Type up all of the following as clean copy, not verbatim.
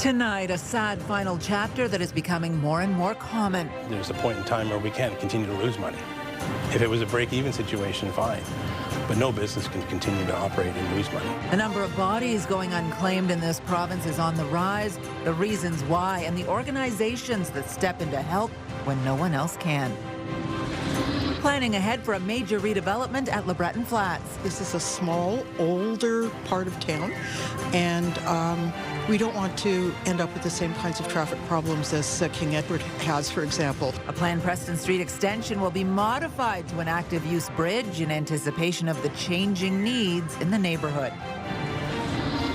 Tonight, a sad final chapter that is becoming more and more common. There's a point in time where we can't continue to lose money. If it was a break-even situation, fine. But no business can continue to operate and lose money. The number of bodies going unclaimed in this province is on the rise. The reasons why and the organizations that step in to help when no one else can. Planning ahead for a major redevelopment at Labretton Flats. This is a small, older part of town, and we don't want to end up with the same kinds of traffic problems as King Edward has, for example. A planned Preston Street extension will be modified to an active-use bridge in anticipation of the changing needs in the neighborhood.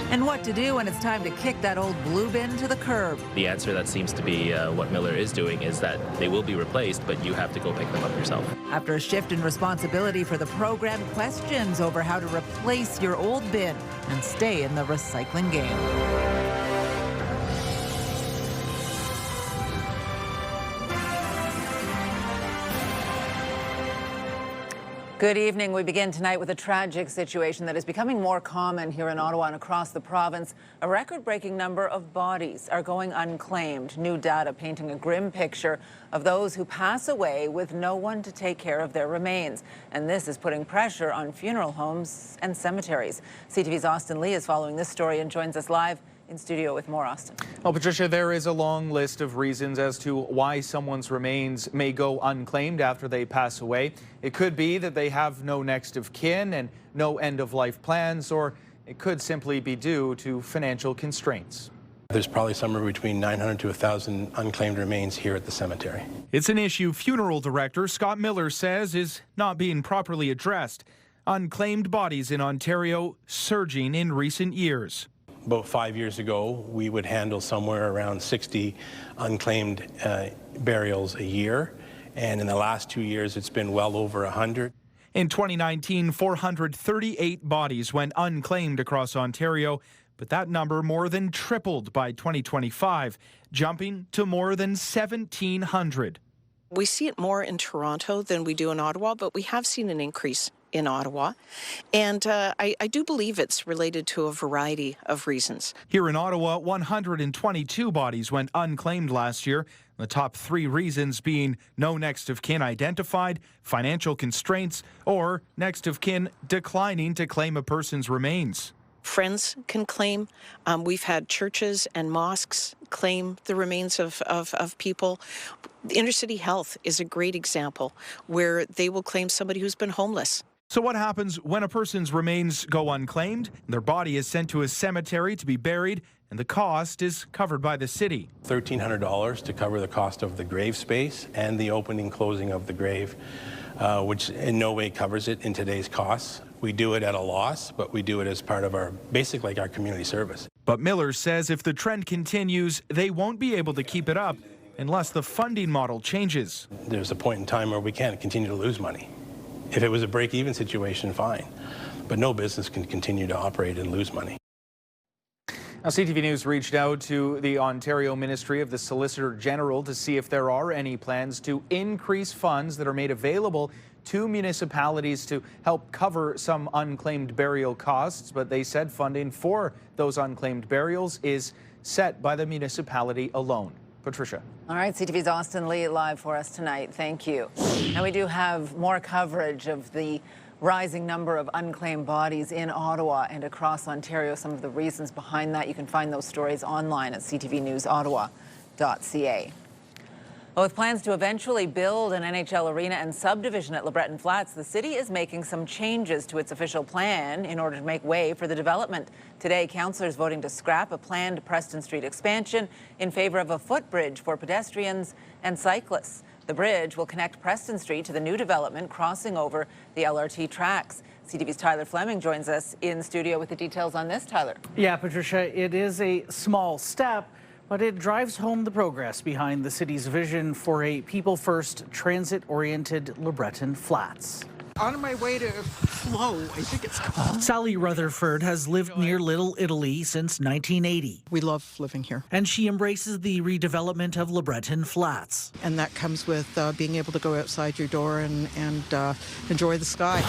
And what to do when it's time to kick that old blue bin to the curb. The answer that seems to be what Miller is doing is that they will be replaced, but you have to go pick them up yourself. After a shift in responsibility for the program, questions over how to replace your old bin and stay in the recycling game. Good evening. We begin tonight with a tragic situation that is becoming more common here in Ottawa and across the province. A record-breaking number of bodies are going unclaimed. New data painting a grim picture of those who pass away with no one to take care of their remains. And this is putting pressure on funeral homes and cemeteries. CTV's Austin Lee is following this story and joins us live in studio with more. Austin. Well, Patricia, there is a long list of reasons as to why someone's remains may go unclaimed after they pass away. It could be that they have no next of kin and no end-of-life plans, or it could simply be due to financial constraints. There's probably somewhere between 900 to 1,000 unclaimed remains here at the cemetery. It's an issue funeral director Scott Miller says is not being properly addressed. Unclaimed bodies in Ontario surging in recent years. About 5 years ago, we would handle somewhere around 60 unclaimed burials a year. And in the last 2 years, it's been well over 100. In 2019, 438 bodies went unclaimed across Ontario, but that number more than tripled by 2025, jumping to more than 1,700. We see it more in Toronto than we do in Ottawa, but we have seen an increase in Ottawa. And I do believe it's related to a variety of reasons. Here in Ottawa, 122 bodies went unclaimed last year. The top three reasons being no next of kin identified, financial constraints, or next of kin declining to claim a person's remains. Friends can claim. We've had churches and mosques claim the remains of people. Inner City Health is a great example where they will claim somebody who's been homeless. So what happens when a person's remains go unclaimed? Their body is sent to a cemetery to be buried, and the cost is covered by the city. $1,300 to cover the cost of the grave space and the opening closing of the grave, which in no way covers it in today's costs. We do it at a loss, but we do it as part of our, basically like our community service. But Miller says if the trend continues, they won't be able to keep it up unless the funding model changes. There's a point in time where we can't continue to lose money. If it was a break-even situation, fine. But no business can continue to operate and lose money. Now, CTV News reached out to the Ontario Ministry of the Solicitor General to see if there are any plans to increase funds that are made available to municipalities to help cover some unclaimed burial costs, but they said funding for those unclaimed burials is set by the municipality alone. Patricia. All right, CTV's Austin Lee live for us tonight. Thank you. Now we do have more coverage of the rising number of unclaimed bodies in Ottawa and across Ontario. Some of the reasons behind that, you can find those stories online at ctvnewsottawa.ca. Well, with plans to eventually build an NHL arena and subdivision at Labretton Flats, the city is making some changes to its official plan in order to make way for the development. Today, councillors voting to scrap a planned Preston Street expansion in favour of a footbridge for pedestrians and cyclists. The bridge will connect Preston Street to the new development, crossing over the LRT tracks. CTV's Tyler Fleming joins us in studio with the details on this. Tyler. Yeah, Patricia, it is a small step, but it drives home the progress behind the city's vision for a people-first, transit-oriented Labretton Flats. On my way to Flow, I think it's called. Sally Rutherford has lived near Little Italy since 1980. We love living here. And she embraces the redevelopment of Labretton Flats. And that comes with being able to go outside your door and enjoy the sky.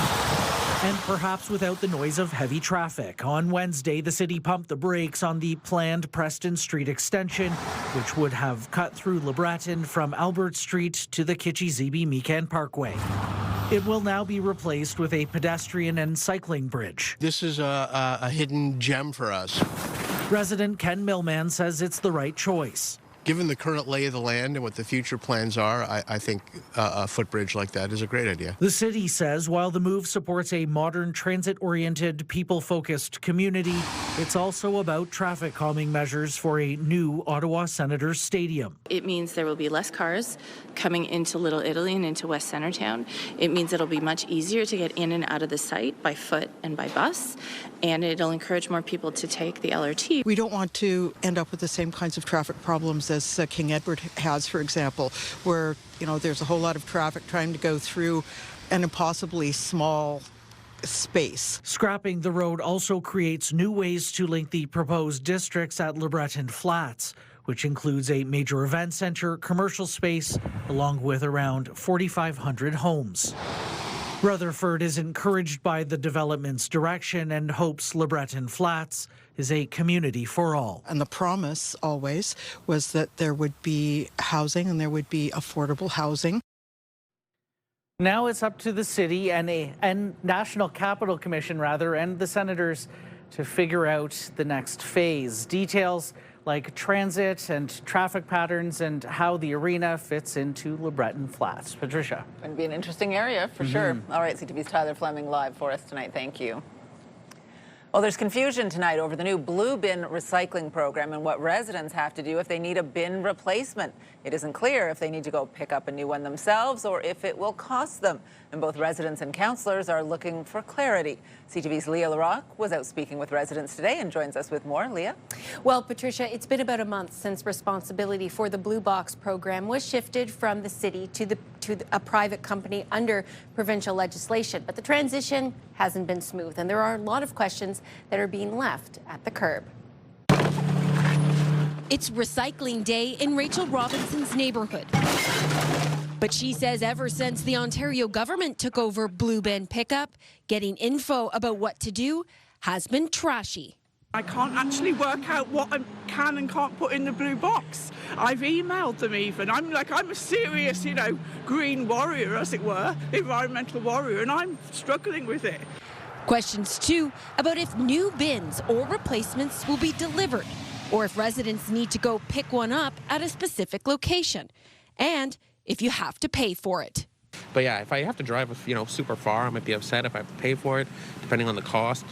And perhaps without the noise of heavy traffic. On Wednesday, the city pumped the brakes on the planned Preston Street extension, which would have cut through Labretton from Albert Street to the Kitchie-Zibi-Meekan Parkway. It will now be replaced with a pedestrian and cycling bridge. This is a hidden gem for us. Resident Ken Millman says it's the right choice. Given the current lay of the land and what the future plans are, I think a footbridge like that is a great idea. The city says while the move supports a modern, transit-oriented, people-focused community, it's also about traffic calming measures for a new Ottawa Senators Stadium. It means there will be less cars coming into Little Italy and into West Centertown. It means it'll be much easier to get in and out of the site by foot and by bus, and it'll encourage more people to take the LRT. We don't want to end up with the same kinds of traffic problems as King Edward has, for example, where, there's a whole lot of traffic trying to go through an impossibly small space. Scrapping the road also creates new ways to link the proposed districts at Labretton Flats, which includes a major event center, commercial space, along with around 4,500 homes. Rutherford is encouraged by the development's direction and hopes Labretton Flats is a community for all. And the promise always was that there would be housing and there would be affordable housing. Now it's up to the city and National Capital Commission, and the senators to figure out the next phase. Details like transit and traffic patterns and how the arena fits into Labretton Flats. Patricia. Going to be an interesting area for sure. All right, CTV's Tyler Fleming live for us tonight. Thank you. Well, there's confusion tonight over the new blue bin recycling program and what residents have to do if they need a bin replacement. It isn't clear if they need to go pick up a new one themselves or if it will cost them. And both residents and councillors are looking for clarity. CTV's Leah Larocque was out speaking with residents today and joins us with more. Leah? Well, Patricia, it's been about a month since responsibility for the Blue Box program was shifted from the city to a private company under provincial legislation. But the transition hasn't been smooth, and there are a lot of questions that are being left at the curb. It's recycling day in Rachel Robinson's neighborhood. But she says ever since the Ontario government took over blue bin pickup, getting info about what to do has been trashy. I can't actually work out what I can and can't put in the blue box. I've emailed them even. I'm a serious, green warrior, as it were, environmental warrior, and I'm struggling with it. Questions, too, about if new bins or replacements will be delivered, or if residents need to go pick one up at a specific location, and if you have to pay for it. But yeah, if I have to drive, super far, I might be upset if I have to pay for it, depending on the cost.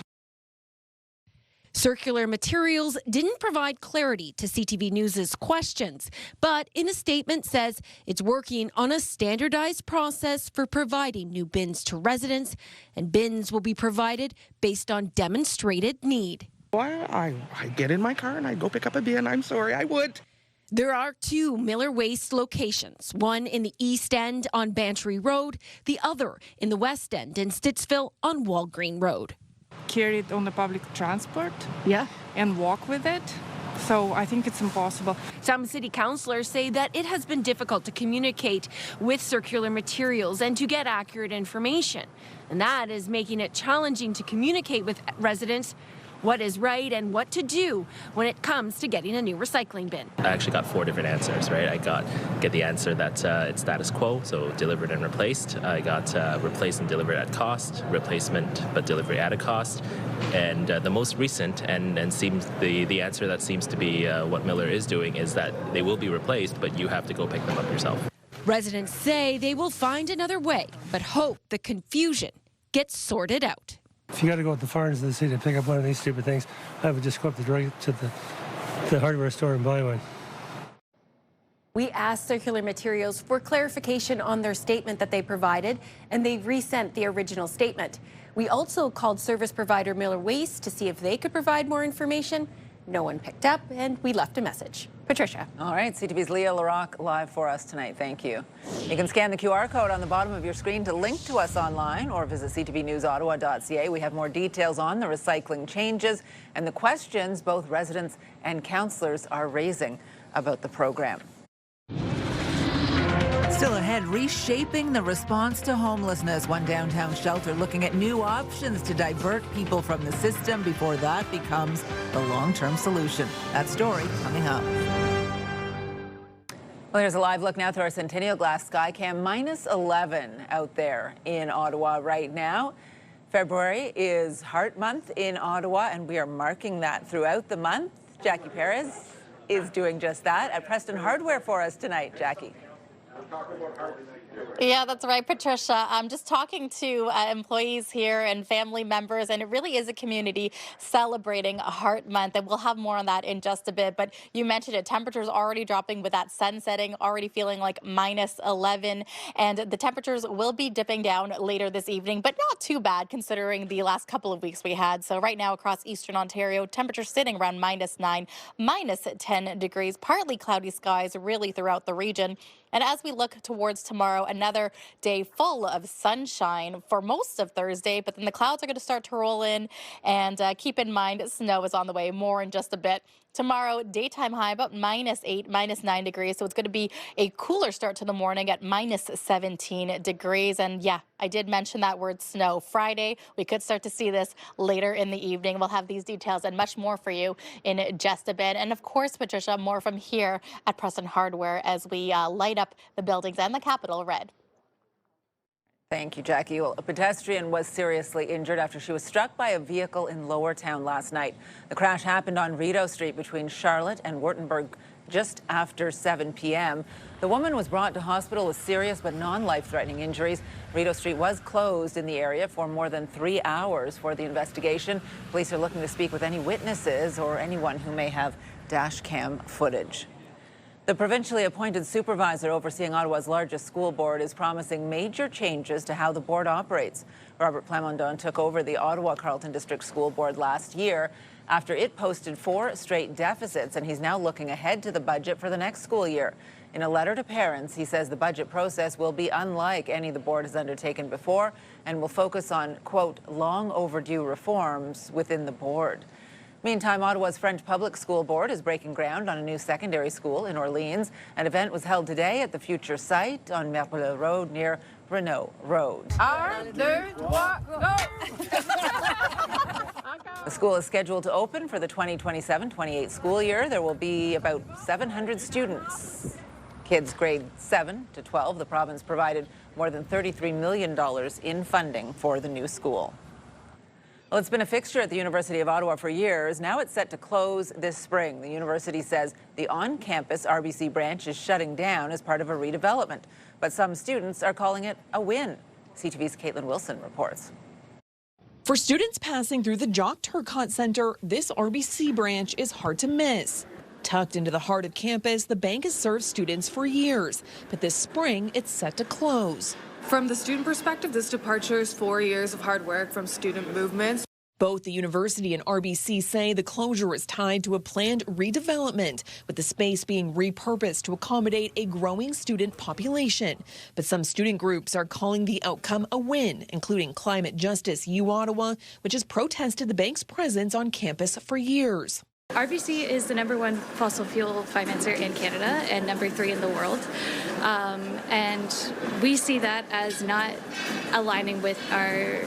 Circular Materials didn't provide clarity to CTV News' questions, but in a statement says it's working on a standardized process for providing new bins to residents, and bins will be provided based on demonstrated need. I get in my car and I go pick up a bin. I'm sorry, I would. There are two Miller Waste locations, one in the East End on Bantry Road, the other in the West End in Stittsville on Walgreen Road. Carry it on the public transport, and walk with it. So I think it's impossible. Some city councillors say that it has been difficult to communicate with Circular Materials and to get accurate information. And that is making it challenging to communicate with residents what is right and what to do when it comes to getting a new recycling bin. I actually got 4 different answers, right? I get the answer that it's status quo, so delivered and replaced. I got replaced and delivered at cost, replacement but delivery at a cost. And the most recent and seems the answer that seems to be what Miller is doing is that they will be replaced, but you have to go pick them up yourself. Residents say they will find another way, but hope the confusion gets sorted out. If you got to go to the far end of the city to pick up one of these stupid things, I would just go up to the hardware store and buy one. We asked Circular Materials for clarification on their statement that they provided, and they resent the original statement. We also called service provider Miller Waste to see if they could provide more information. No one picked up, and we left a message. Patricia. All right, CTV's Leah Larocque live for us tonight. Thank you. You can scan the QR code on the bottom of your screen to link to us online or visit ctvnewsottawa.ca. We have more details on the recycling changes and the questions both residents and councillors are raising about the program. Still ahead, reshaping the response to homelessness. One downtown shelter looking at new options to divert people from the system before that becomes the long-term solution. That story coming up. Well, here's a live look now through our Centennial Glass Skycam. -11 out there in Ottawa right now. February is Heart Month in Ottawa, and we are marking that throughout the month. Jackie Perez is doing just that at Preston Hardware for us tonight. Jackie. Yeah, that's right, Patricia. I'm just talking to employees here and family members, and it really is a community celebrating Heart Month, and we'll have more on that in just a bit. But you mentioned it, temperatures already dropping with that sun setting, already feeling like -11, and the temperatures will be dipping down later this evening, but not too bad considering the last couple of weeks we had. So right now across Eastern Ontario, temperatures sitting around -9, -10 degrees, partly cloudy skies really throughout the region. And as we look towards tomorrow, another day full of sunshine for most of Thursday, but then the clouds are going to start to roll in, and keep in mind snow is on the way, more in just a bit. Tomorrow, daytime high about -8, -9 degrees, so it's going to be a cooler start to the morning at -17 degrees. And yeah, I did mention that word snow. Friday, we could start to see this later in the evening. We'll have these details and much more for you in just a bit. And of course, Patricia, more from here at Preston Hardware as we light up the buildings and the Capitol red. Thank you, Jackie. Well, a pedestrian was seriously injured after she was struck by a vehicle in Lowertown last night. The crash happened on Rideau Street between Charlotte and Wurtemberg just after 7 p.m. The woman was brought to hospital with serious but non-life-threatening injuries. Rideau Street was closed in the area for more than 3 hours for the investigation. Police are looking to speak with any witnesses or anyone who may have dash cam footage. The provincially appointed supervisor overseeing Ottawa's largest school board is promising major changes to how the board operates. Robert Plamondon took over the Ottawa-Carleton District School Board last year after it posted 4 straight deficits, and he's now looking ahead to the budget for the next school year. In a letter to parents, he says the budget process will be unlike any the board has undertaken before and will focus on, quote, long overdue reforms within the board. Meantime, Ottawa's French Public School Board is breaking ground on a new secondary school in Orleans. An event was held today at the future site on Merle Road near Rideau Road. 1, 2, 3, go! The school is scheduled to open for the 2027-28 school year. There will be about 700 students. Kids grade 7 to 12. The province provided more than $33 million in funding for the new school. Well, it's been a fixture at the University of Ottawa for years. Now it's set to close this spring. The university says the on-campus RBC branch is shutting down as part of a redevelopment. But some students are calling it a win. CTV's Caitlin Wilson reports. For students passing through the Jock Turcotte Centre, this RBC branch is hard to miss. Tucked into the heart of campus, the bank has served students for years. But this spring, it's set to close. From the student perspective, this departure is 4 years of hard work from student movements. Both the university and RBC say the closure is tied to a planned redevelopment, with the space being repurposed to accommodate a growing student population. But some student groups are calling the outcome a win, including Climate Justice U Ottawa, which has protested the bank's presence on campus for years. RBC is the #1 fossil fuel financer in Canada and #3 in the world. And we see that as not aligning with our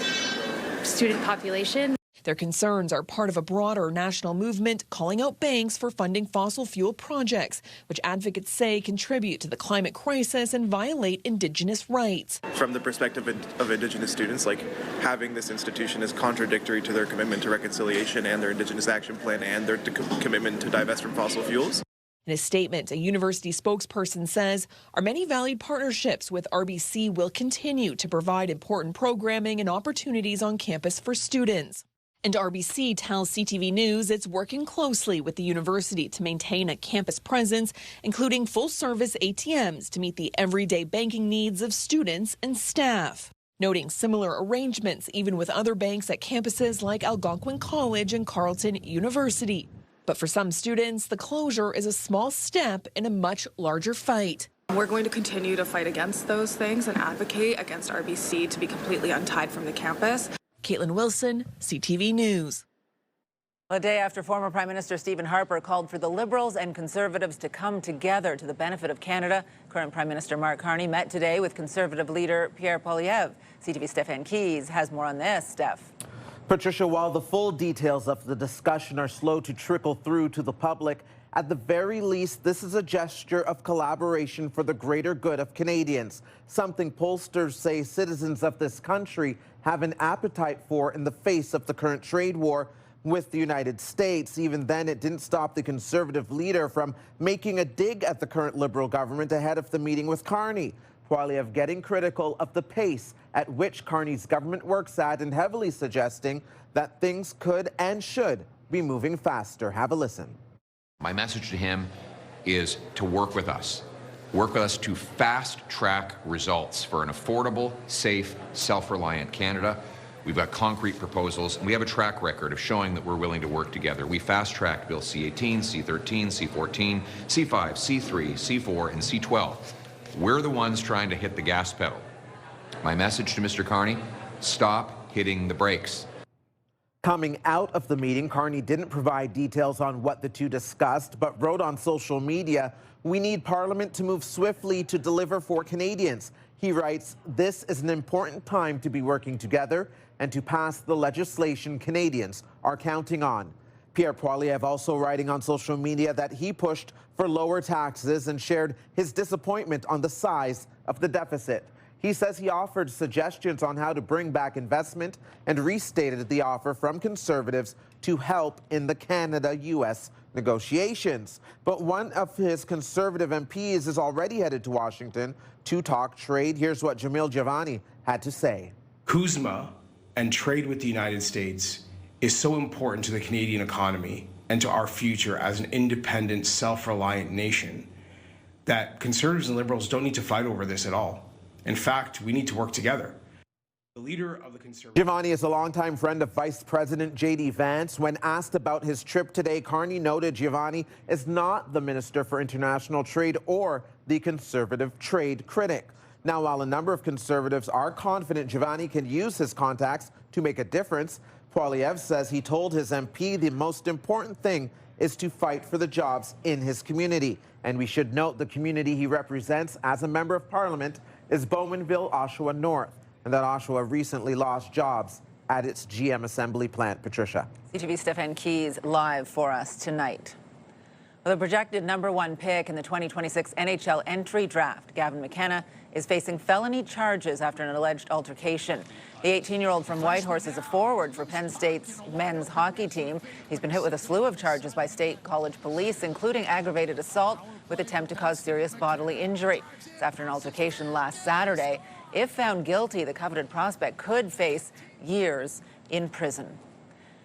student population. Their concerns are part of a broader national movement calling out banks for funding fossil fuel projects, which advocates say contribute to the climate crisis and violate Indigenous rights. From the perspective of Indigenous students, like having this institution is contradictory to their commitment to reconciliation and their Indigenous Action Plan and their commitment to divest from fossil fuels. In a statement, a university spokesperson says our many valued partnerships with RBC will continue to provide important programming and opportunities on campus for students. And RBC tells CTV News it's working closely with the university to maintain a campus presence, including full-service ATMs to meet the everyday banking needs of students and staff. Noting similar arrangements even with other banks at campuses like Algonquin College and Carleton University. But for some students, the closure is a small step in a much larger fight. We're going to continue to fight against those things and advocate against RBC to be completely untied from the campus. Caitlin Wilson, CTV News. A day after former Prime Minister Stephen Harper called for the Liberals and Conservatives to come together to the benefit of Canada, current Prime Minister Mark Carney met today with Conservative leader Pierre Poilievre. CTV Stefan Keys has more on this. Steph. Patricia, while the full details of the discussion are slow to trickle through to the public, at the very least, this is a gesture of collaboration for the greater good of Canadians, something pollsters say citizens of this country have an appetite for in the face of the current trade war with the United States. Even then, it didn't stop the Conservative leader from making a dig at the current Liberal government ahead of the meeting with Carney. Poilievre getting critical of the pace at which Carney's government works at and heavily suggesting that things could and should be moving faster. Have a listen. My message to him is to work with us to fast-track results for an affordable, safe, self-reliant Canada. We've got concrete proposals, and we have a track record of showing that we're willing to work together. We fast-tracked Bill C-18, C-13, C-14, C-5, C-3, C-4, and C-12. We're the ones trying to hit the gas pedal. My message to Mr. Carney, stop hitting the brakes. Coming out of the meeting, Carney didn't provide details on what the two discussed, but wrote on social media, "We need Parliament to move swiftly to deliver for Canadians." He writes, "This is an important time to be working together and to pass the legislation Canadians are counting on." Pierre Poilievre also writing on social media that he pushed for lower taxes and shared his disappointment on the size of the deficit. He says he offered suggestions on how to bring back investment and restated the offer from Conservatives to help in the Canada-U.S. negotiations. But one of his Conservative MPs is already headed to Washington to talk trade. Here's what Jamil Giovanni had to say. CUSMA and trade with the United States is so important to the Canadian economy and to our future as an independent, self-reliant nation that Conservatives and Liberals don't need to fight over this at all. In fact, we need to work together. The leader of the Conservatives... Giovanni is a longtime friend of Vice President J.D. Vance. When asked about his trip today, Carney noted Giovanni is not the Minister for International Trade or the Conservative trade critic. Now, while a number of Conservatives are confident Giovanni can use his contacts to make a difference, Poilievre says he told his MP the most important thing is to fight for the jobs in his community. And we should note the community he represents as a member of Parliament is Bowmanville, Oshawa North, and that Oshawa recently lost jobs at its GM assembly plant. Patricia. CTV Stefan Keys live for us tonight. Well, the projected #1 pick in the 2026 NHL entry draft, Gavin McKenna, is facing felony charges after an alleged altercation. The 18-year-old from Whitehorse is a forward for Penn State's men's hockey team. He's been hit with a slew of charges by State College police, including aggravated assault with attempt to cause serious bodily injury. It's after an altercation last Saturday. If found guilty, the coveted prospect could face years in prison.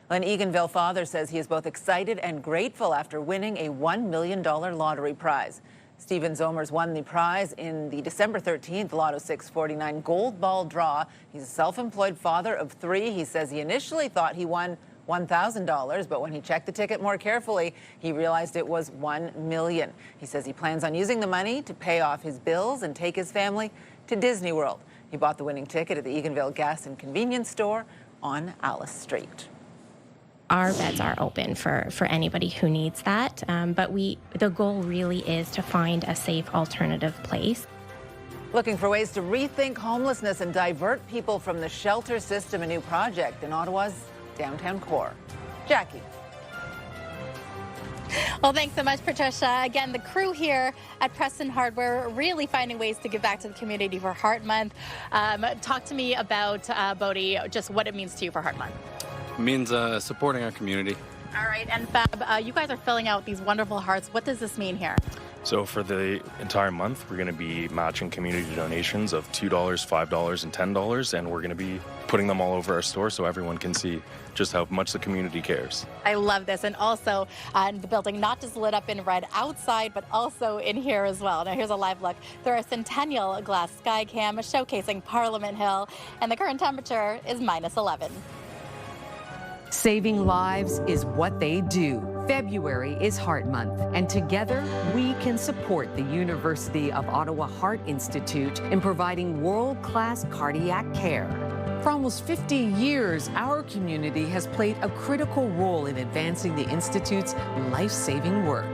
An Eganville father says he is both excited and grateful after winning a $1 million lottery prize. Stephen Zomers won the prize in the December 13th Lotto 649 Gold Ball draw. He's a self-employed father of 3. He says he initially thought he won $1,000, but when he checked the ticket more carefully, he realized it was $1 million. He says he plans on using the money to pay off his bills and take his family to Disney World. He bought the winning ticket at the Eganville Gas and Convenience Store on Alice Street. Our beds are open for anybody who needs that, but the goal really is to find a safe alternative place. Looking for ways to rethink homelessness and divert people from the shelter system, a new project in Ottawa's downtown core. Jackie. Well, thanks so much, Patricia. Again, the crew here at Preston Hardware really finding ways to give back to the community for Heart Month. Talk to me about, Bodie, just what it means to you for Heart Month. It means supporting our community. All right, and Fab, you guys are filling out these wonderful hearts. What does this mean here? So for the entire month, we're going to be matching community donations of $2, $5, and $10, and we're going to be putting them all over our store so everyone can see just how much the community cares. I love this, and also the building not just lit up in red outside, but also in here as well. Now here's a live look through our Centennial glass sky cam showcasing Parliament Hill, and the current temperature is -11. Saving lives is what they do. February is Heart Month, and together we can support the University of Ottawa Heart Institute in providing world-class cardiac care. For almost 50 years, our community has played a critical role in advancing the Institute's life-saving work.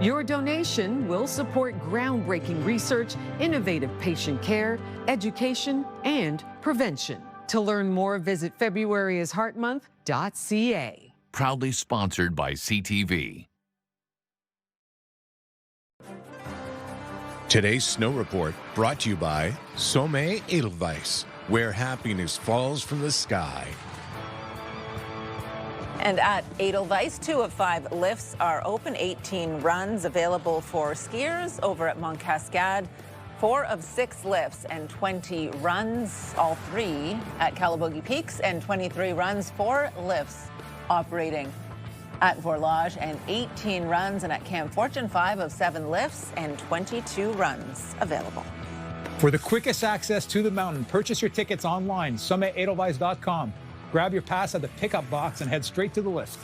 Your donation will support groundbreaking research, innovative patient care, education, and prevention. To learn more, visit FebruaryIsHeartMonth.ca. Proudly sponsored by CTV. Today's snow report brought to you by Some Edelweiss, where happiness falls from the sky. And at Edelweiss, 2 of 5 lifts are open, 18 runs available for skiers over at Mont Cascade, 4 of 6 lifts and 20 runs, all 3 at Calabogie Peaks, and 23 runs, 4 lifts operating at Vorlage, and 18 runs, and at Camp Fortune, 5 of 7 lifts and 22 runs available. For the quickest access to the mountain, purchase your tickets online, summitedelweiss.com. Grab your pass at the pickup box and head straight to the lift.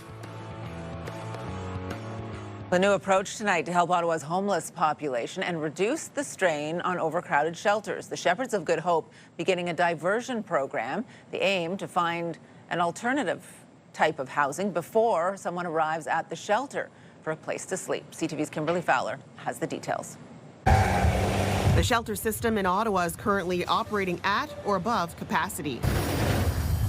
The new approach tonight to help Ottawa's homeless population and reduce the strain on overcrowded shelters. The Shepherds of Good Hope beginning a diversion program. The aim to find an alternative type of housing before someone arrives at the shelter for a place to sleep. CTV's Kimberly Fowler has the details. The shelter system in Ottawa is currently operating at or above capacity.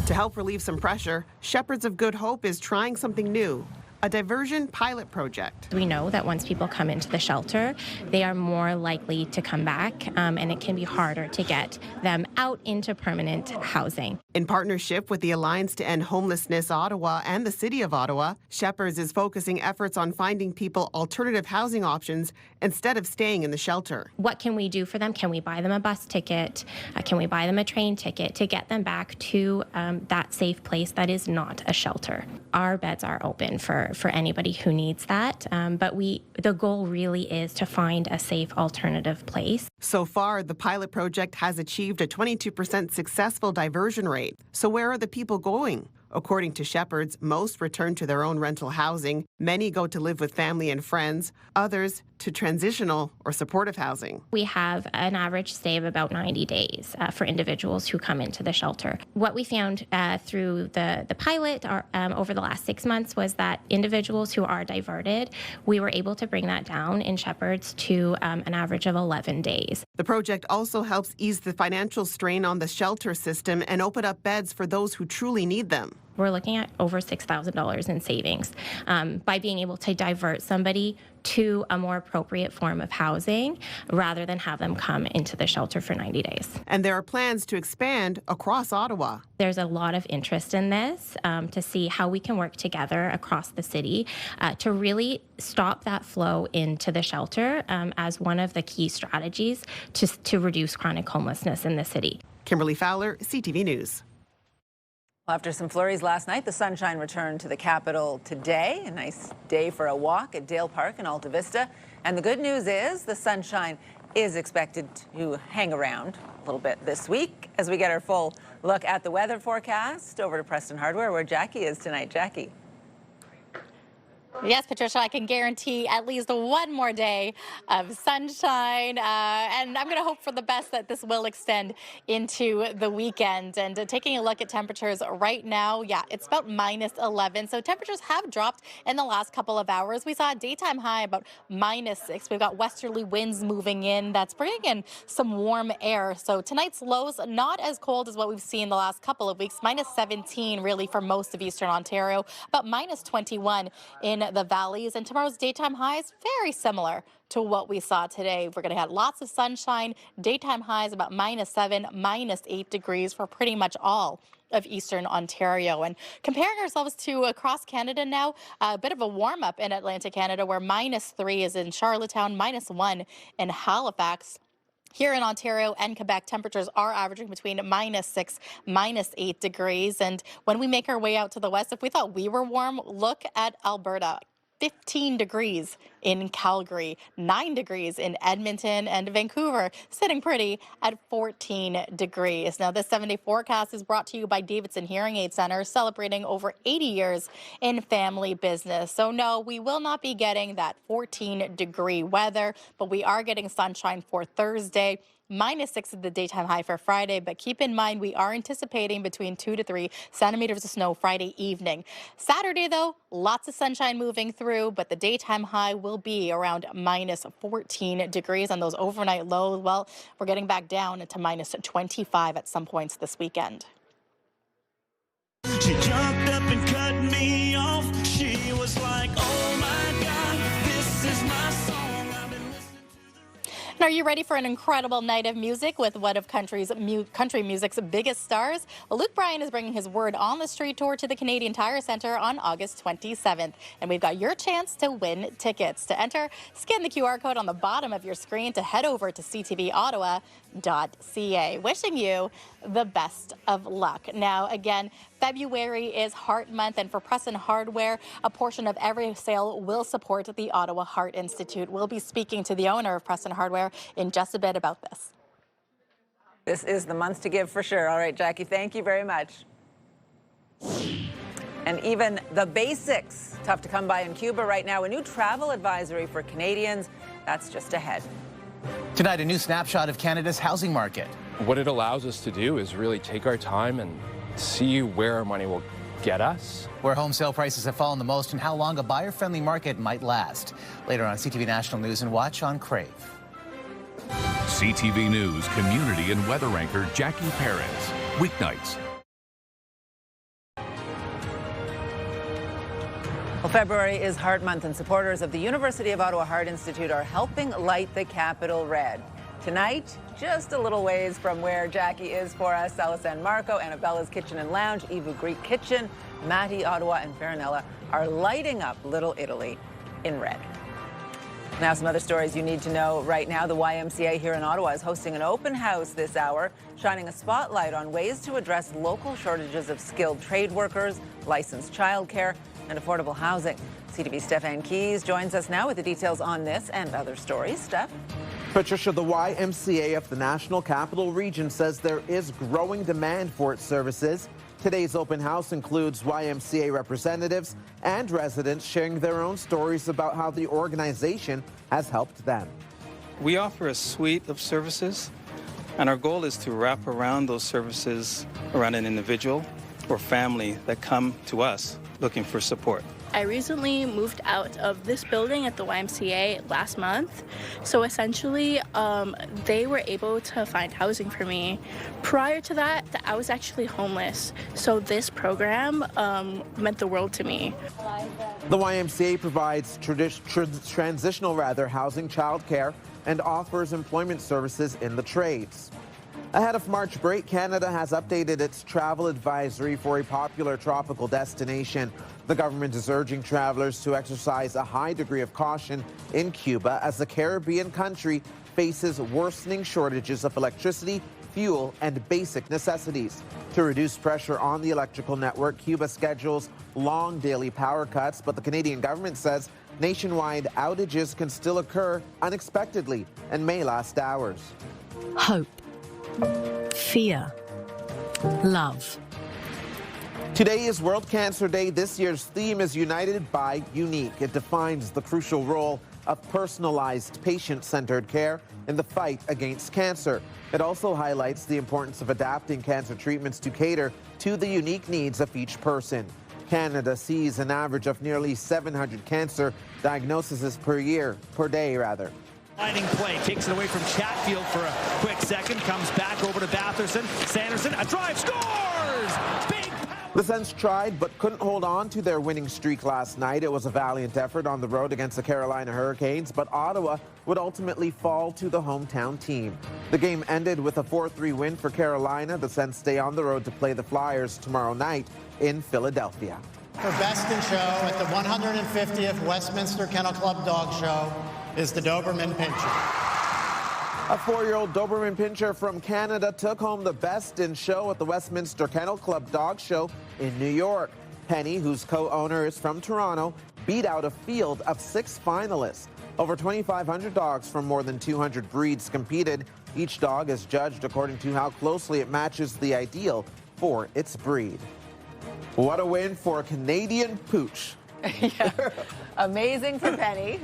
To help relieve some pressure, Shepherds of Good Hope is trying something new, a diversion pilot project. We know that once people come into the shelter, they are more likely to come back, and it can be harder to get them out into permanent housing. In partnership with the Alliance to End Homelessness Ottawa and the City of Ottawa, Shepherds is focusing efforts on finding people alternative housing options instead of staying in the shelter. What can we do for them? Can we buy them a bus ticket? Can we buy them a train ticket to get them back to that safe place that is not a shelter? Our beds are open for anybody who needs that, but the goal really is to find a safe alternative place. So far, the pilot project has achieved a 22% successful diversion rate. So where are the people going? According to Shepherds, most return to their own rental housing. Many go to live with family and friends, others to transitional or supportive housing. We have an average stay of about 90 days for individuals who come into the shelter. What we found through the pilot over the last 6 months was that individuals who are diverted, we were able to bring that down in Shepherds to an average of 11 days. The project also helps ease the financial strain on the shelter system and open up beds for those who truly need them. We're looking at over $6,000 in savings by being able to divert somebody to a more appropriate form of housing rather than have them come into the shelter for 90 days. And there are plans to expand across Ottawa. There's a lot of interest in this to see how we can work together across the city to really stop that flow into the shelter as one of the key strategies to reduce chronic homelessness in the city. Kimberly Fowler, CTV News. After some flurries last night, the sunshine returned to the capital today. A nice day for a walk at Dale Park in Alta Vista. And the good news is the sunshine is expected to hang around a little bit this week. As we get our full look at the weather forecast, over to Preston Hardware, where Jackie is tonight. Jackie. Yes, Patricia, I can guarantee at least one more day of sunshine, and I'm going to hope for the best that this will extend into the weekend. And taking a look at temperatures right now, yeah, it's about -11, so temperatures have dropped in the last couple of hours. We saw a daytime high about -6. We've got westerly winds moving in. That's bringing in some warm air. So tonight's lows not as cold as what we've seen the last couple of weeks, -17 really for most of Eastern Ontario, about -21 in the valleys, and tomorrow's daytime highs very similar to what we saw today. We're going to have lots of sunshine, daytime highs about -7, -8 degrees for pretty much all of Eastern Ontario. And comparing ourselves to across Canada now, a bit of a warm up in Atlantic Canada, where -3 is in Charlottetown, -1 in Halifax. Here in Ontario and Quebec, temperatures are averaging between -6, -8 degrees. And when we make our way out to the west, if we thought we were warm, look at Alberta. 15 degrees in Calgary, 9 degrees in Edmonton, and Vancouver sitting pretty at 14 degrees. Now, this 7-day forecast is brought to you by Davidson Hearing Aid Center, celebrating over 80 years in family business. So no, we will not be getting that 14-degree weather, but we are getting sunshine for Thursday. -6 is the daytime high for Friday, but keep in mind we are anticipating between 2 to 3 centimeters of snow Friday evening. Saturday, though, lots of sunshine moving through, but the daytime high will be around -14 degrees on those overnight lows. Well, we're getting back down to -25 at some points this weekend. She jumped up and cut me off. She was like, oh my God, this is my song. And are you ready for an incredible night of music with one of country music's biggest stars? Well, Luke Bryan is bringing his Word on the Street tour to the Canadian Tire Centre on August 27th. And we've got your chance to win tickets. To enter, scan the QR code on the bottom of your screen to head over to ctvottawa.ca. Wishing you the best of luck. Now, again, February is Heart Month, and for Preston Hardware, a portion of every sale will support the Ottawa Heart Institute. We'll be speaking to the owner of Preston Hardware in just a bit about this. This is the month to give for sure. All right, Jackie, thank you very much. And even the basics, tough to come by in Cuba right now. A new travel advisory for Canadians, that's just ahead. Tonight, a new snapshot of Canada's housing market. What it allows us to do is really take our time and see where our money will get us. Where home sale prices have fallen the most and how long a buyer-friendly market might last. Later on CTV National News and Watch on Crave. CTV News community and weather anchor Jackie Perez. Weeknights. Well, February is Heart Month, and supporters of the University of Ottawa Heart Institute are helping light the capital red. Tonight, just a little ways from where Jackie is for us, Sala San Marco, Annabella's Kitchen and Lounge, Evu Greek Kitchen, Matty, Ottawa, and Farinella are lighting up Little Italy in red. Now, some other stories you need to know right now. The YMCA here in Ottawa is hosting an open house this hour, shining a spotlight on ways to address local shortages of skilled trade workers, licensed childcare, and affordable housing. CTV's Stefan Keys joins us now with the details on this and other stories. Steph? Patricia, the YMCA of the National Capital Region says there is growing demand for its services. Today's open house includes YMCA representatives and residents sharing their own stories about how the organization has helped them. We offer a suite of services, and our goal is to wrap around those services around an individual or family that come to us looking for support. I recently moved out of this building at the YMCA last month. So essentially, they were able to find housing for me. Prior to that, I was actually homeless. So this program meant the world to me. The YMCA provides transitional housing, childcare, and offers employment services in the trades. Ahead of March break, Canada has updated its travel advisory for a popular tropical destination. The government is urging travelers to exercise a high degree of caution in Cuba as the Caribbean country faces worsening shortages of electricity, fuel, and basic necessities. To reduce pressure on the electrical network, Cuba schedules long daily power cuts, but the Canadian government says nationwide outages can still occur unexpectedly and may last hours. Hope. Fear. Love. Today is World Cancer Day. This year's theme is United by Unique. It defines the crucial role of personalized, patient-centered care in the fight against cancer. It also highlights the importance of adapting cancer treatments to cater to the unique needs of each person. Canada sees an average of nearly 700 cancer diagnoses per day. Sliding play, takes it away from Chatfield for a quick second, comes back over to Batherson. Sanderson, a drive, scores! Big The Sens tried but couldn't hold on to their winning streak last night. It was a valiant effort on the road against the Carolina Hurricanes, but Ottawa would ultimately fall to the hometown team. The game ended with a 4-3 win for Carolina. The Sens stay on the road to play the Flyers tomorrow night in Philadelphia. For Best in Show at the 150th Westminster Kennel Club Dog Show is the Doberman Pinscher. A 4-year-old Doberman Pinscher from Canada took home the Best in Show at the Westminster Kennel Club Dog Show in New York. Penny, whose co-owner is from Toronto, beat out a field of 6 finalists. Over 2,500 dogs from more than 200 breeds competed. Each dog is judged according to how closely it matches the ideal for its breed. What a win for Canadian Pooch. Yeah. Amazing for Penny,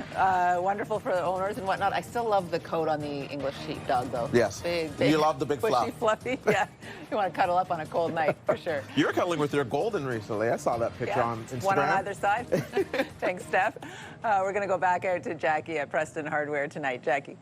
wonderful for the owners and whatnot. I still love the coat on the English sheepdog, though. Yes. Big, You love the big bushy, fluff. fluffy. Yeah. You want to cuddle up on a cold night, for sure. You're cuddling with your golden recently. I saw that picture on Instagram. One on either side. Thanks, Steph. We're going to go back out to Jackie at Preston Hardware tonight. Jackie.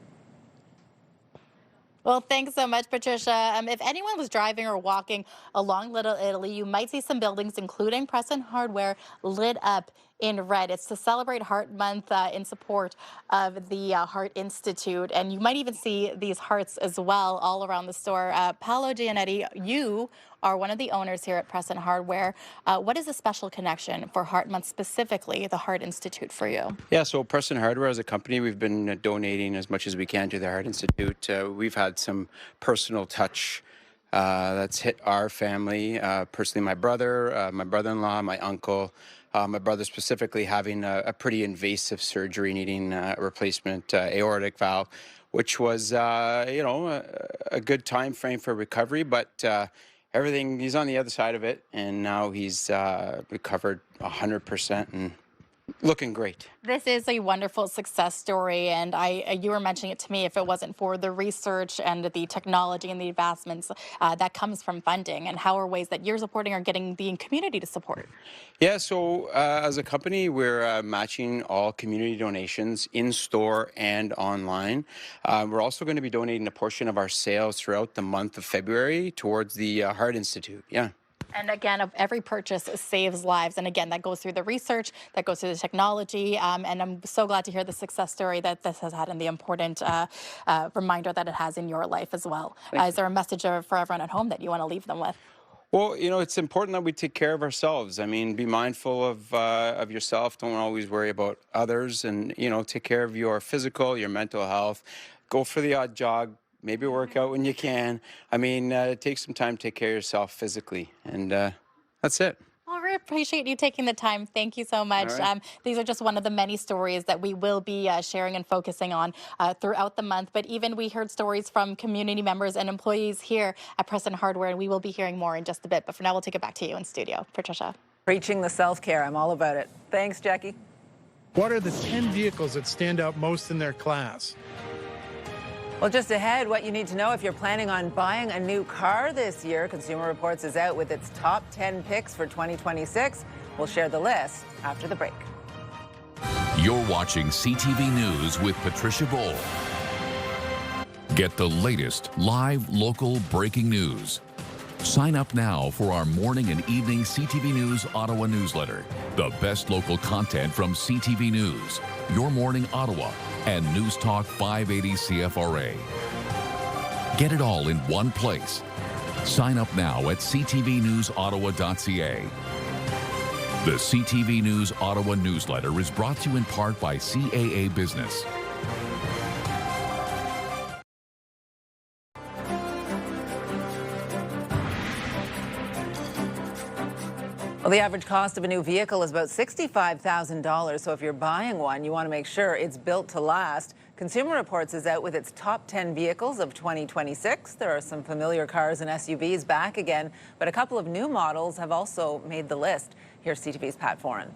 Well, thanks so much, Patricia. If anyone was driving or walking along Little Italy, you might see some buildings, including Preston Hardware, lit up in red. It's to celebrate Heart Month in support of the Heart Institute. And you might even see these hearts as well all around the store. Paolo Giannetti, you are one of the owners here at Preston Hardware. What is a special connection for Heart Month, specifically the Heart Institute for you? Yeah, so Preston Hardware as a company, we've been donating as much as we can to the Heart Institute. We've had some personal touch that's hit our family, personally my brother, my brother-in-law, my uncle, my brother specifically having a pretty invasive surgery needing a replacement aortic valve, which was, a good time frame for recovery, but everything, he's on the other side of it, and now he's recovered 100% and looking great. This is a wonderful success story, and you were mentioning it to me, if it wasn't for the research and the technology and the advancements that comes from funding, and how are ways that you're supporting or getting the community to support? Yeah, so as a company, we're matching all community donations in store and online. We're also going to be donating a portion of our sales throughout the month of February towards the Heart Institute. Yeah. And again, every purchase saves lives. And again, that goes through the research, that goes through the technology. And I'm so glad to hear the success story that this has had and the important reminder that it has in your life as well. Is there a message for everyone at home that you want to leave them with? Well, it's important that we take care of ourselves. I mean, be mindful of yourself. Don't always worry about others. And, take care of your physical, your mental health. Go for the odd jog. Maybe work out when you can. I mean, take some time to take care of yourself physically. And that's it. Well, we appreciate you taking the time. Thank you so much. Right. These are just one of the many stories that we will be sharing and focusing on throughout the month. But even we heard stories from community members and employees here at Preston Hardware, and we will be hearing more in just a bit. But for now, we'll take it back to you in studio. Patricia. Preaching the self-care. I'm all about it. Thanks, Jackie. What are the 10 vehicles that stand out most in their class? Well, just ahead, what you need to know if you're planning on buying a new car this year. Consumer Reports is out with its top 10 picks for 2026. We'll share the list after the break. You're watching CTV News with Patricia Boal. Get the latest live local breaking news. Sign up now for our morning and evening CTV News Ottawa newsletter. The best local content from CTV News, Your Morning Ottawa, and News Talk 580 CFRA. Get it all in one place. Sign up now at ctvnewsottawa.ca. The CTV News Ottawa newsletter is brought to you in part by CAA Business. Well, the average cost of a new vehicle is about $65,000. So if you're buying one, you want to make sure it's built to last. Consumer Reports is out with its top 10 vehicles of 2026. There are some familiar cars and SUVs back again, but a couple of new models have also made the list. Here's CTV's Pat Foran.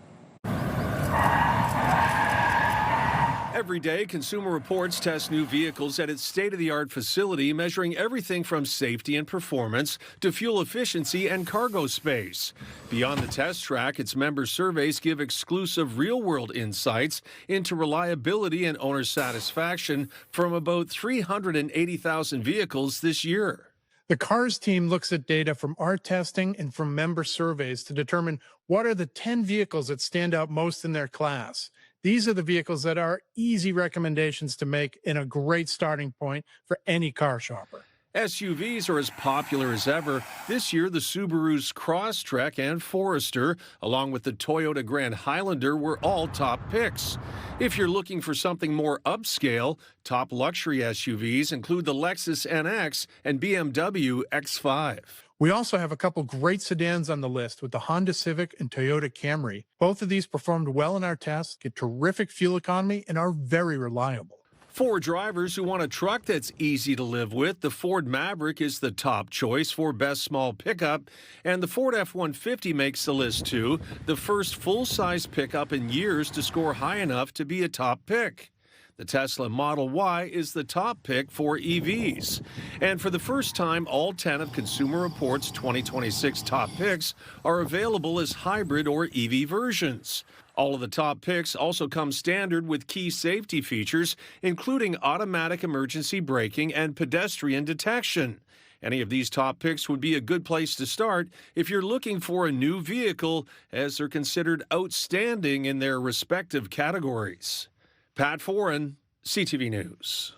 Every day, Consumer Reports tests new vehicles at its state-of-the-art facility, measuring everything from safety and performance to fuel efficiency and cargo space. Beyond the test track, its member surveys give exclusive real-world insights into reliability and owner satisfaction from about 380,000 vehicles this year. The CARS team looks at data from our testing and from member surveys to determine what are the 10 vehicles that stand out most in their class. These are the vehicles that are easy recommendations to make and a great starting point for any car shopper. SUVs are as popular as ever. This year, the Subaru's Crosstrek and Forester, along with the Toyota Grand Highlander, were all top picks. If you're looking for something more upscale, top luxury SUVs include the Lexus NX and BMW X5. We also have a couple great sedans on the list with the Honda Civic and Toyota Camry. Both of these performed well in our tests, get terrific fuel economy, and are very reliable. For drivers who want a truck that's easy to live with, the Ford Maverick is the top choice for best small pickup, and the Ford F-150 makes the list too, the first full-size pickup in years to score high enough to be a top pick. The Tesla Model Y is the top pick for EVs. And for the first time, all 10 of Consumer Reports' 2026 top picks are available as hybrid or EV versions. All of the top picks also come standard with key safety features, including automatic emergency braking and pedestrian detection. Any of these top picks would be a good place to start if you're looking for a new vehicle, as they're considered outstanding in their respective categories. Pat Foran, CTV News.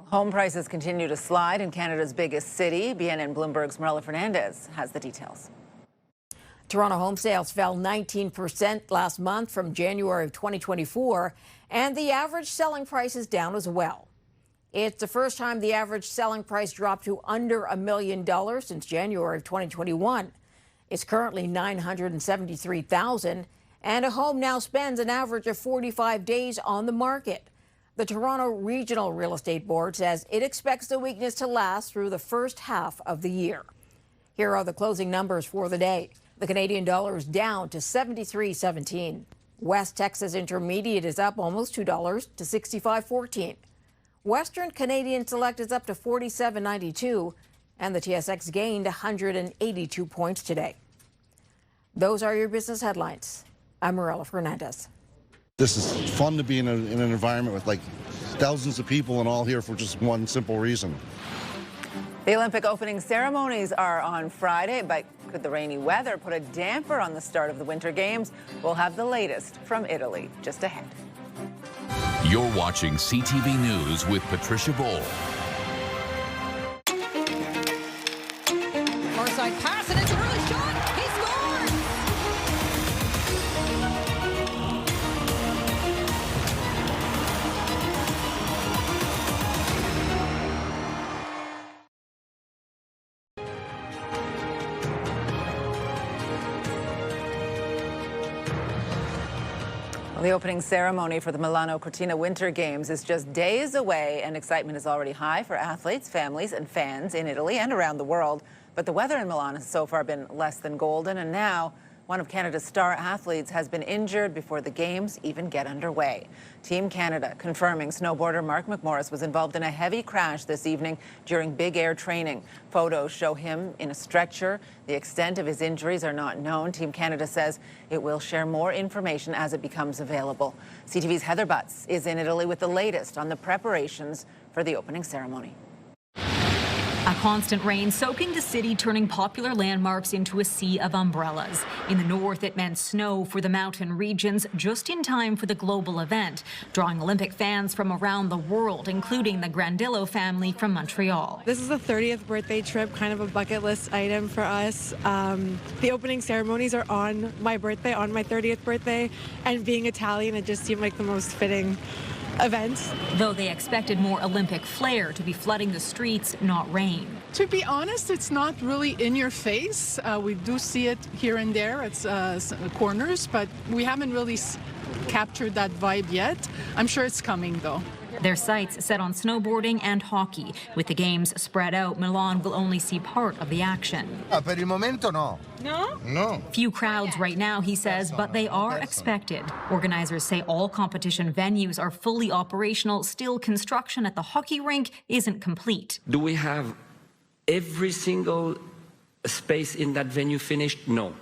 Home prices continue to slide in Canada's biggest city. BNN Bloomberg's Marilla Fernandez has the details. Toronto home sales fell 19% last month from January of 2024, and the average selling price is down as well. It's the first time the average selling price dropped to under $1 million since January of 2021. It's currently $973,000, and a home now spends an average of 45 days on the market. The Toronto Regional Real Estate Board says it expects the weakness to last through the first half of the year. Here are the closing numbers for the day. The Canadian dollar is down to 73.17. West Texas Intermediate is up almost $2 to 65.14. Western Canadian Select is up to 47.92, and the TSX gained 182 points today. Those are your business headlines. I'm Marilla Fernandez. This is fun to be in an environment with like thousands of people and all here for just one simple reason. The Olympic opening ceremonies are on Friday, but could the rainy weather put a damper on the start of the Winter Games? We'll have the latest from Italy just ahead. You're watching CTV News with Patricia Boal. Far side pass, and it's an early shot. He scores! Well, the opening ceremony for the Milano Cortina Winter Games is just days away, and excitement is already high for athletes, families, and fans in Italy and around the world. But the weather in Milan has so far been less than golden, and now one of Canada's star athletes has been injured before the Games even get underway. Team Canada confirming snowboarder Mark McMorris was involved in a heavy crash this evening during big air training. Photos show him in a stretcher. The extent of his injuries are not known. Team Canada says it will share more information as it becomes available. CTV's Heather Butts is in Italy with the latest on the preparations for the opening ceremony. A constant rain soaking the city, turning popular landmarks into a sea of umbrellas. In the north, it meant snow for the mountain regions just in time for the global event, drawing Olympic fans from around the world, including the Grandillo family from Montreal. This is the 30th birthday trip, kind of a bucket list item for us. The opening ceremonies are on my birthday, on my 30th birthday, and being Italian, it just seemed like the most fitting event. Though they expected more Olympic flair to be flooding the streets, not rain. To be honest, it's not really in your face. We do see it here and there at corners, but we haven't really captured that vibe yet. I'm sure it's coming, though. Their sights set on snowboarding and hockey. With the games spread out, Milan will only see part of the action. Per il momento, no. No? No. Few crowds right now, he says, but they are expected. Organizers say all competition venues are fully operational. Still, construction at the hockey rink isn't complete. Do we have every single space in that venue finished? No.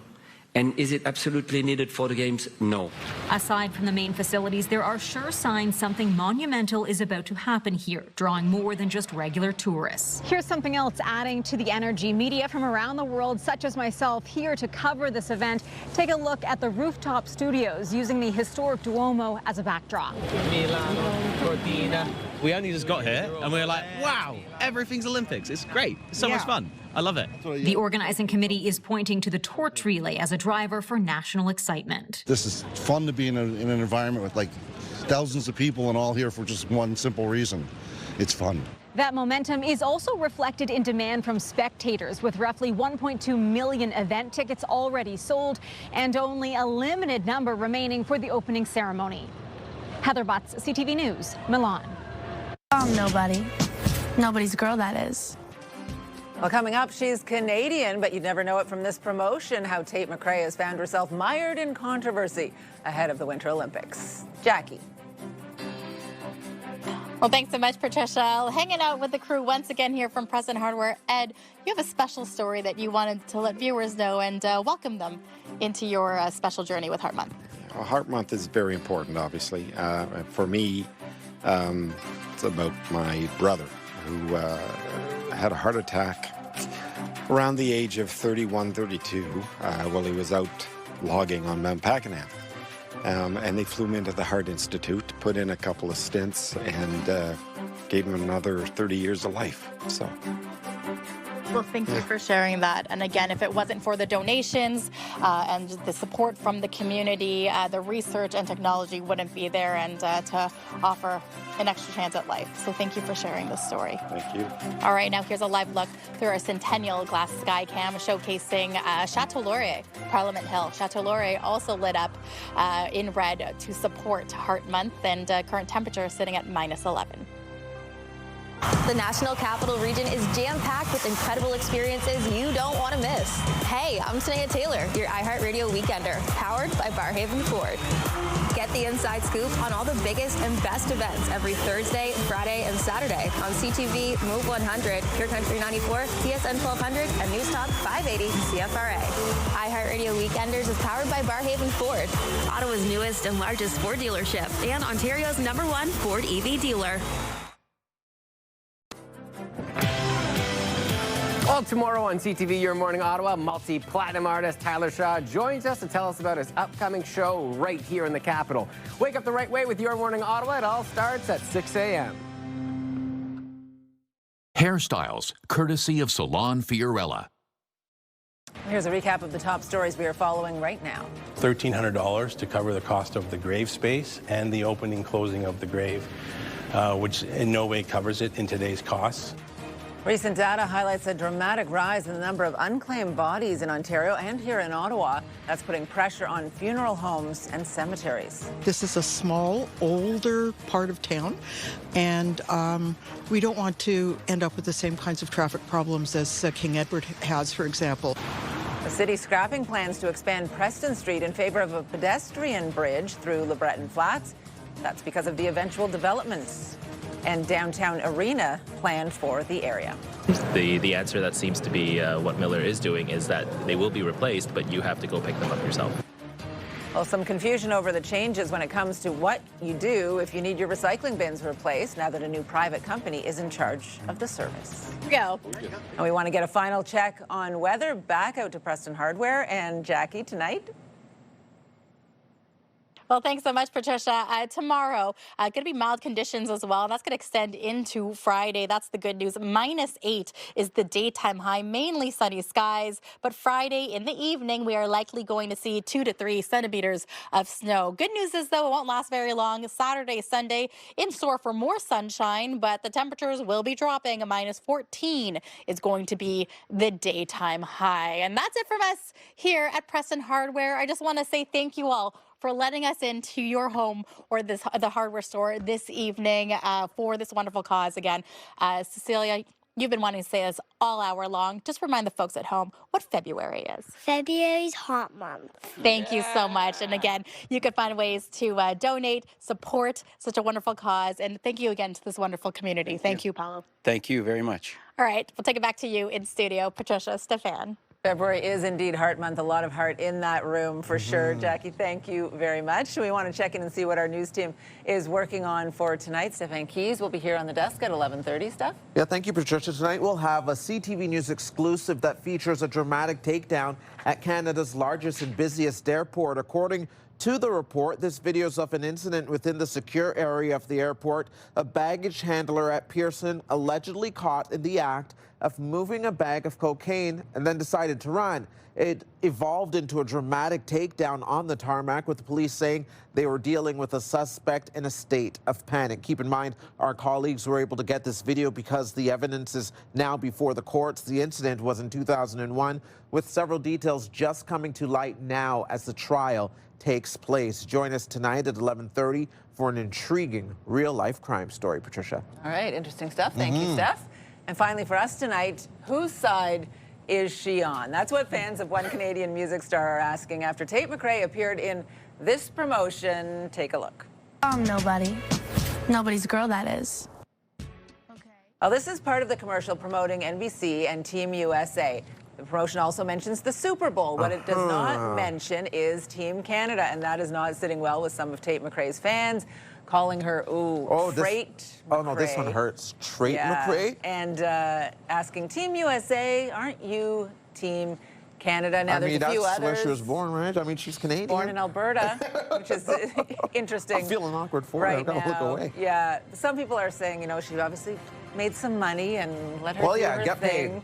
And is it absolutely needed for the Games? No. Aside from the main facilities, there are sure signs something monumental is about to happen here, drawing more than just regular tourists. Here's something else adding to the energy. Media from around the world, such as myself, here to cover this event. Take a look at the rooftop studios using the historic Duomo as a backdrop. Milano, Cortina. We only just got here and we were like, wow, everything's Olympics. It's great. It's so much fun. I love it. The organizing committee is pointing to the torch relay as a driver for national excitement. This is fun to be in an environment with like thousands of people and all here for just one simple reason. It's fun. That momentum is also reflected in demand from spectators, with roughly 1.2 million event tickets already sold and only a limited number remaining for the opening ceremony. Heather Butts, CTV News, Milan. Nobody. Nobody's girl, that is. Well, coming up, she's Canadian, but you'd never know it from this promotion, how Tate McCrae has found herself mired in controversy ahead of the Winter Olympics. Jackie. Well, thanks so much, Patricia. Hanging out with the crew once again here from Preston Hardware. Ed, you have a special story that you wanted to let viewers know and welcome them into your special journey with Heart Month. Well, Heart Month is very important, obviously. For me, it's about my brother who had a heart attack around the age of 31, 32 while he was out logging on Mount Pakenham. And they flew him into the Heart Institute, put in a couple of stints, and gave him another 30 years of life. So. Well, thank you for sharing that. And again, if it wasn't for the donations and the support from the community, the research and technology wouldn't be there, and to offer an extra chance at life. So thank you for sharing this story. Thank you. All right, now here's a live look through our Centennial Glass Sky Cam showcasing Chateau Laurier, Parliament Hill. Chateau Laurier also lit up in red to support Heart Month, and current temperature sitting at -11. The National Capital Region is jam-packed with incredible experiences you don't want to miss. Hey, I'm Sneha Taylor, your iHeartRadio Weekender, powered by Barrhaven Ford. Get the inside scoop on all the biggest and best events every Thursday, Friday, and Saturday on CTV, Move 100, Pure Country 94, TSN 1200, and News Talk 580 CFRA. iHeartRadio Weekenders is powered by Barrhaven Ford, Ottawa's newest and largest Ford dealership, and Ontario's #1 Ford EV dealer. Well, tomorrow on CTV Your Morning Ottawa, multi-platinum artist Tyler Shaw joins us to tell us about his upcoming show right here in the capital. Wake up the right way with Your Morning Ottawa. It all starts at 6 a.m. Hairstyles, courtesy of Salon Fiorella. Here's a recap of the top stories we are following right now. $1,300 to cover the cost of the grave space and the opening and closing of the grave, which in no way covers it in today's costs. Recent data highlights a dramatic rise in the number of unclaimed bodies in Ontario and here in Ottawa. That's putting pressure on funeral homes and cemeteries. This is a small, older part of town, and we don't want to end up with the same kinds of traffic problems as King Edward has, for example. The city scrapping plans to expand Preston Street in favor of a pedestrian bridge through Labretton Flats. That's because of the eventual developments and downtown arena planned for the area. The answer that seems to be what Miller is doing is that they will be replaced, but you have to go pick them up yourself. Well, some confusion over the changes when it comes to what you do if you need your recycling bins replaced now that a new private company is in charge of the service. Go. And we want to get a final check on weather. Back out to Preston Hardware and Jackie tonight. Well, thanks so much, Patricia. Tomorrow, going to be mild conditions as well. That's going to extend into Friday. That's the good news. -8 is the daytime high, mainly sunny skies. But Friday in the evening, we are likely going to see 2 to 3 centimeters of snow. Good news is, though, it won't last very long. Saturday, Sunday, in store for more sunshine, but the temperatures will be dropping. A -14 is going to be the daytime high. And that's it from us here at Preston Hardware. I just want to say thank you all for letting us into your home or the hardware store this evening for this wonderful cause. Again, Cecilia, you've been wanting to say this all hour long. Just remind the folks at home what February is. February's Heart Month. Thank you so much. And again, you can find ways to donate, support such a wonderful cause. And thank you again to this wonderful community. Thank you, Paolo. Thank you very much. All right, we'll take it back to you in studio, Patricia, Stefan. February is indeed Heart Month. A lot of heart in that room for sure. Jackie, thank you very much. We want to check in and see what our news team is working on for tonight. Stefan Keys will be here on the desk at 11:30. Steph? Yeah, thank you, Patricia. Tonight we'll have a CTV News exclusive that features a dramatic takedown at Canada's largest and busiest airport. According to the report, this video is of an incident within the secure area of the airport. A baggage handler at Pearson allegedly caught in the act of moving a bag of cocaine and then decided to run. It evolved into a dramatic takedown on the tarmac, with the police saying they were dealing with a suspect in a state of panic. Keep in mind, our colleagues were able to get this video because the evidence is now before the courts. The incident was in 2001, with several details just coming to light now as the trial takes place. Join us tonight at 11:30 for an intriguing real-life crime story, Patricia. All right, interesting stuff. Thank you, Steph. And finally for us tonight, whose side is she on? That's what fans of one Canadian music star are asking after Tate McCrae appeared in this promotion. Take a look. Nobody. Nobody's girl, that is. Well, this is part of the commercial promoting NBC and Team USA. The promotion also mentions the Super Bowl. What it does not mention is Team Canada, and that is not sitting well with some of Tate McCrae's fans, calling her, Trait McCrae. Oh, no, this one hurts. Trait McCrae? And asking Team USA, aren't you Team Canada? Now, there's a few that's others. where she was born, right? I mean, she's Canadian. Born in Alberta, which is interesting. I'm feeling awkward for her. Right I've got to look now. away. Yeah, some people are saying, you know, she obviously made some money and let her do her get thing. paid.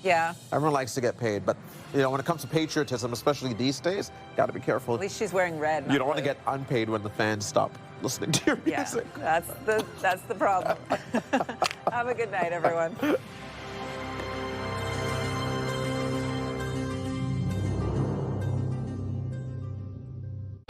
Yeah. Everyone likes to get paid, but you know, when it comes to patriotism, especially these days, got to be careful. At least she's wearing red. You don't want to get unpaid when the fans stop listening to your music. Yeah, that's the problem. Have a good night, everyone.